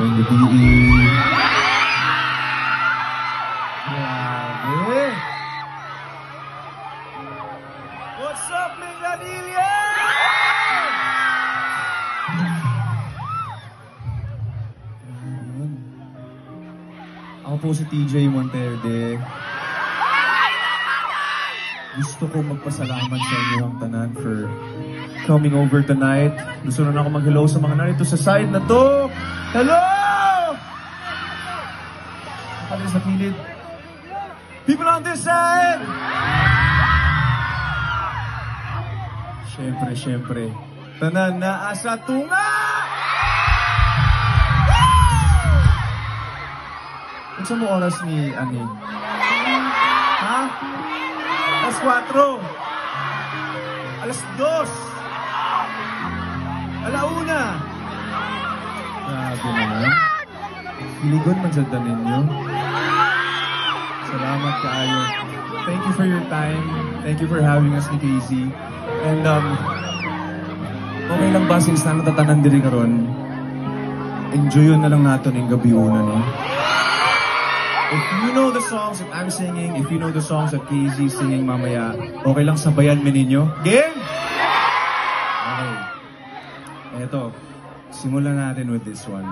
Thank you, PE. Grabe! What's up, Minganilla? Ako po si TJ Monterde. Gusto ko magpasalamat sa inyo ang tanan for coming over tonight. Gusto na ako mag-hello sa mga narito sa side na to. Hello! Nakali sa kilid. People on this side! Siyempre. Tanan na asa tunga! Unsa mo oras ni Aning? Ha? Alas 4. Alas 2. Alauna. Grabe naman. Iligon man sa danin nyo. Salamat kaayo. Thank you for your time. Thank you for having us ni Casey. And okay lang ba since na natatanan diri karon? Enjoy na lang nato ning gabi una no. If you know the songs that I'm singing, if you know the songs that Casey's singing mamaya, okay lang sabayan mo ninyo? Game? Okay. Eto, simulan natin with this one.